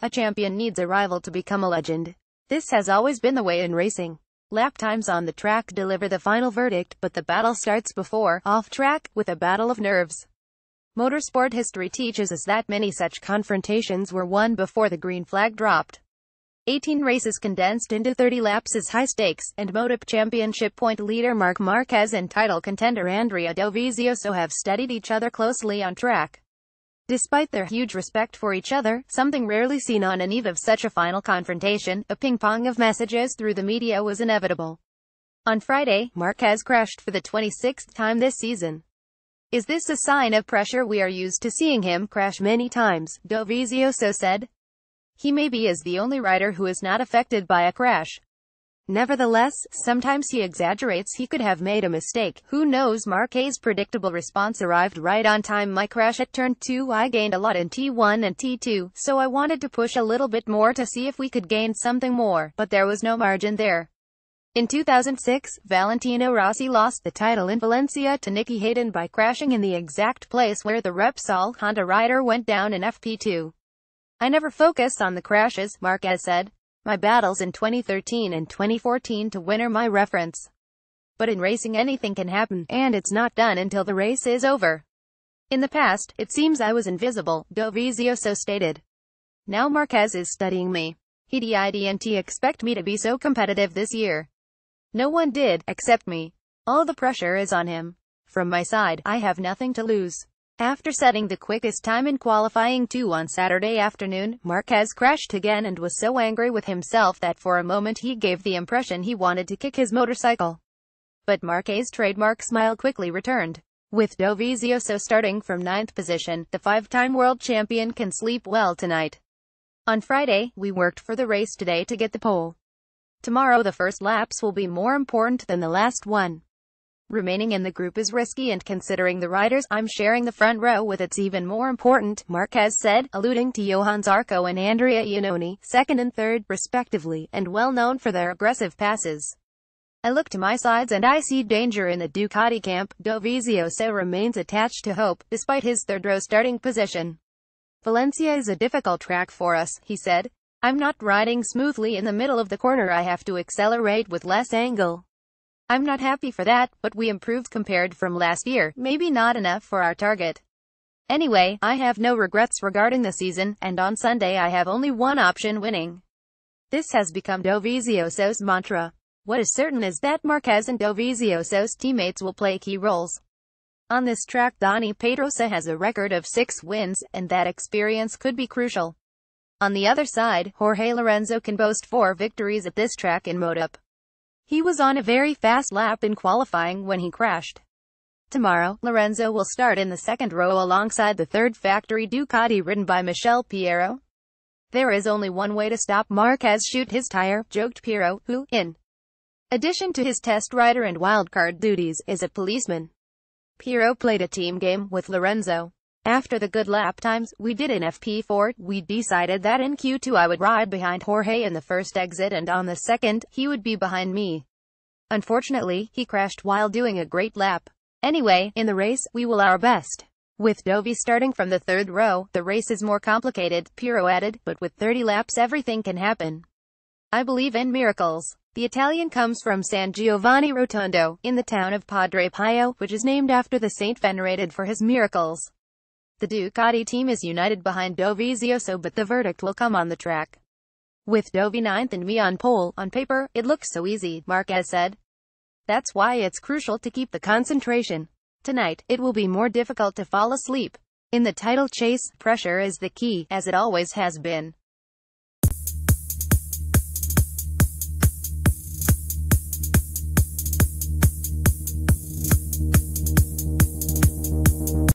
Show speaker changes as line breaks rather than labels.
A champion needs a rival to become a legend. This has always been the way in racing. Lap times on the track deliver the final verdict, but the battle starts before, off track, with a battle of nerves. Motorsport history teaches us that many such confrontations were won before the green flag dropped. 18 races condensed into 30 laps is high stakes, and motogp championship point leader Marc Marquez and title contender Dovizioso have studied each other closely on track. Despite their huge respect for each other, something rarely seen on an eve of such a final confrontation, a ping-pong of messages through the media was inevitable. On Friday, Marquez crashed for the 26th time this season. "Is this a sign of pressure? We are used to seeing him crash many times," Dovizioso said. "He maybe is the only rider who is not affected by a crash. Nevertheless, sometimes he exaggerates. He could have made a mistake. Who knows?" Marquez's predictable response arrived right on time. "My crash at turn 2, I gained a lot in T1 and T2, so I wanted to push a little bit more to see if we could gain something more, but there was no margin there." In 2006, Valentino Rossi lost the title in Valencia to Nicky Hayden by crashing in the exact place where the Repsol Honda rider went down in FP2. "I never focused on the crashes," Marquez said. "My battles in 2013 and 2014 to win are my reference. But in racing anything can happen, and it's not done until the race is over. In the past, it seems I was invisible," Dovizioso stated. "Now Marquez is studying me. He didn't expect me to be so competitive this year. No one did, except me. All the pressure is on him. From my side, I have nothing to lose." After setting the quickest time in qualifying 2 on Saturday afternoon, Marquez crashed again and was so angry with himself that for a moment he gave the impression he wanted to kick his motorcycle. But Marquez's trademark smile quickly returned. With Dovizioso starting from 9th position, the 5-time world champion can sleep well tonight. "On Friday, we worked for the race today to get the pole. Tomorrow the first laps will be more important than the last one. Remaining in the group is risky, and considering the riders I'm sharing the front row with, it's even more important," Marquez said, alluding to Johann Zarco and Andrea Iannone, 2nd and 3rd, respectively, and well known for their aggressive passes. "I look to my sides and I see danger in the Ducati camp." Dovizioso remains attached to hope, despite his third-row starting position. "Valencia is a difficult track for us," he said. "I'm not riding smoothly in the middle of the corner. I have to accelerate with less angle. I'm not happy for that, but we improved compared from last year, maybe not enough for our target. Anyway, I have no regrets regarding the season, and on Sunday I have only one option: winning." This has become Dovizioso's mantra. What is certain is that Marquez and Dovizioso's teammates will play key roles. On this track, Dani Pedrosa has a record of 6 wins, and that experience could be crucial. On the other side, Jorge Lorenzo can boast 4 victories at this track in motogp. He was on a very fast lap in qualifying when he crashed. Tomorrow, Lorenzo will start in the 2nd row alongside the 3rd factory Ducati ridden by Michel Piero. "There is only one way to stop Marquez shoot his tire," joked Piero, who, in addition to his test rider and wildcard duties, is a policeman. Piero played a team game with Lorenzo. "After the good lap times we did in FP4, we decided that in Q2 I would ride behind Jorge in the first exit, and on the second, he would be behind me. Unfortunately, he crashed while doing a great lap. Anyway, in the race, we will our best." With Dovi starting from the 3rd row, the race is more complicated, Piero added, but with 30 laps everything can happen. "I believe in miracles." The Italian comes from San Giovanni Rotondo, in the town of Padre Pio, which is named after the saint venerated for his miracles. The Ducati team is united behind Dovizioso, but the verdict will come on the track. "With Dovi 9th and me on pole, on paper, it looks so easy," Marquez said. "That's why it's crucial to keep the concentration. Tonight, it will be more difficult to fall asleep. In the title chase, pressure is the key, as it always has been.